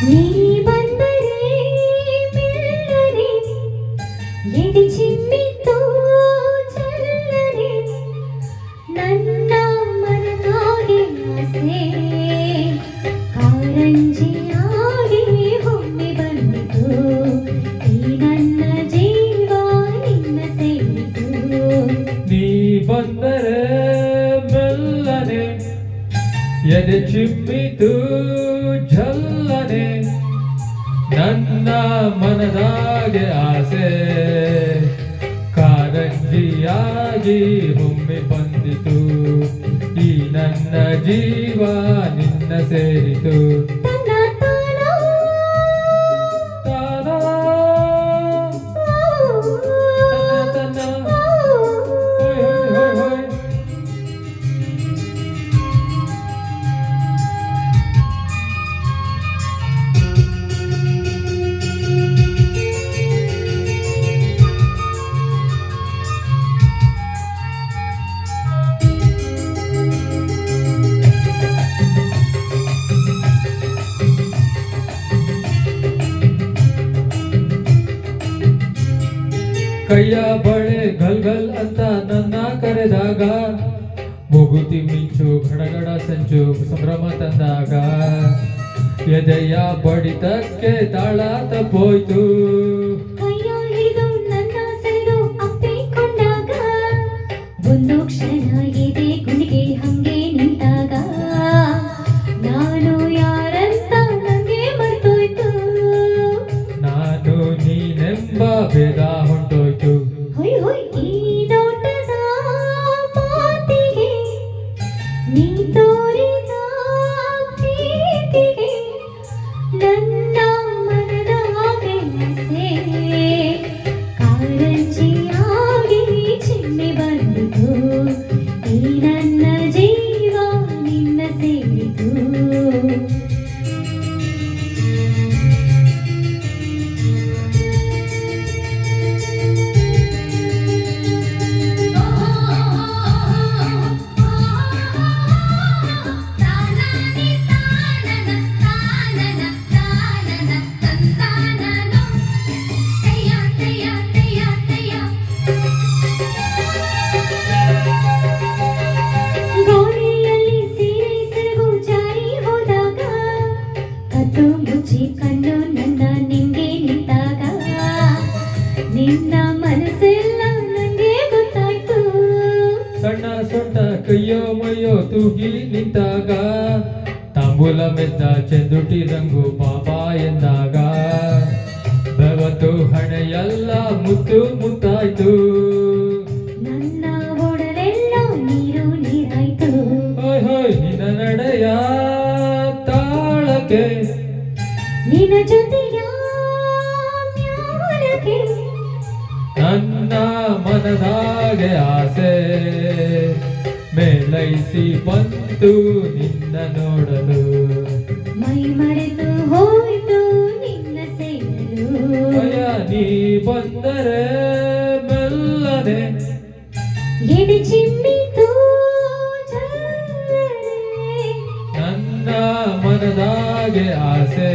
ನೀ ಬಂದರೆ ಮೆಲ್ಲನೆ ಎದೆ ಚಿಮ್ಮಿತು ಚಲ್ಲನೆ ನನ್ನ ಮನದಾಗೆ ಆಸೆ ಕಾರಂಜಿಯಾಗಿ ಒಮ್ಮೆ ಬಂದಿತು ಈ ನನ್ನ ಜೀವ ನಿನ್ನ ಸೇರಿತು ನೀ ಬಂದರೆ ಮೆಲ್ಲನೆ ಎದೆ ಚಿಮ್ಮಿತು ಝಲ್ಲನೆ ನನ್ನ ಮನದಾಗೆ ಆಸೆ ಕಾರಂಜಿಯಾಗಿ ಒಮ್ಮೆ ಬಂದಿತು ಈ ನನ್ನ ಜೀವ ನಿನ್ನ ಸೇರಿತು ತನ್ನ ತಾನ ತಾನಾ ತನ್ನ ಹೋಯ್ ಹೋಯ್ ಹೋಯ್ ಹೋಯ್ ಕೈಯ ಬಳೆ ಗಲ್ ಗಲ್ ಅಂತ ನನ್ನ ಕರೆದಾಗ ಮೂಗುತಿ ಮಿಂಚು ಗಡಗಡ ಸಂಚು ಸಂಭ್ರಮ ತಂದಾಗ ಎದೆಯ ಬಡಿತಕ್ಕೆ ತಾಳ ತಪ್ಪೋಯ್ತು ಕೈಯ ಹಿಡಿದು ನನ್ನ ಸೆಳೆದು ಅಪ್ಪಿಕೊಂಡಾಗ ಒಂದು ಕ್ಷಣ ಎದೆ ಗುಂಡಿಗೆ ಹಂಗೆ ನಿಂತಾಗ ನಾನು ಯಾರಂತ ನಂಗೆ ಮರ್ತೋಯ್ತು ನಾನು ನೀನೆಂಬ ಭೇದ ಹೊಂಟೋಯ್ತು ಹೊಯ್ ಹೊಯ್ ಈ ನೋಟದ ಮಾತಿಗೆ ನೀ ತೋರಿದ ಪ್ರೀತಿಗೆ ನನ್ನ ಮನದ ಆಸೆ ಕಾರಂಜಿಯಾಗಿ ಚಿಮ್ಮಿ ಬಂದಿತು ಈ ನನ್ನ ಜೀವ ನಿನ್ನ ಸೇರಿತು ಗೋಡೆಯಲ್ಲಿ ಸೀರೆ ಸೆರಗು ಜಾರಿ ಹೋದಾಗ ಕದ್ದು ಮುಚ್ಚಿ ಕಣ್ಣು ನನ್ನ ನಿಂಗೆ ನಿಂತಾಗ ನಿನ್ನ ಮನಸ್ಸೆಲ್ಲ ನಂಗೆ ಗೊತ್ತಾಯ್ತು ಸಣ್ಣ ಸೊಟ್ಟ ಕೈಯೋ ಮೈಯೋ ತೂಗಿ ನಿಂತಾಗ ತಾಂಬೂಲ ಮೆದ್ದ ಚೆಂದುಟಿ ರಂಗು ಪಾಪ ಎಂದಾಗ ಬೆವತು ಹಣೆಯೆಲ್ಲ ಮುತ್ತು ಮುತ್ತಾಯ್ತು ನನ್ನ ಒಡಲೆಲ್ಲ ನೀರು ನೀರಾಯ್ತು ಹೋಯ್ ಹೋಯ್ ನಿನ್ನ ನಡೆಯ ತಾಳಕ್ಕೆ ನಿನ್ನ ಜೊತೆಯ ಮ್ಯಾಲಕ್ಕೆ ನನ್ನ ಮನದಾಗೆ ಆಸೆ ಮೇಲೈಸಿ ಬಂತು ನಿನ್ನ ನೋಡಲು ಮೈ ಮರೆತು ಹೋಯ್ತು ನಿನ್ನ ಸೇರಲು ಭಯ ನೀ ಬಂದರೆ ಮೆಲ್ಲನೆ ಎದೆ ಚಿಮ್ಮಿತು ಚಲ್ಲನೆ ನನ್ನ ಮನದಾಗೆ ಆಸೆ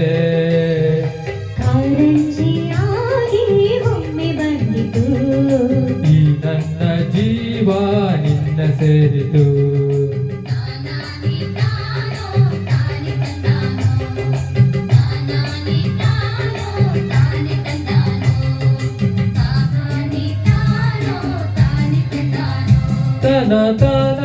ಕಾರಂಜಿಯಾಗಿ ಒಮ್ಮೆ ಬಂದಿತು ಈ ನನ್ನ ಜೀವ ನಿನ್ನ ಸೇರಿತು ತನ ತನ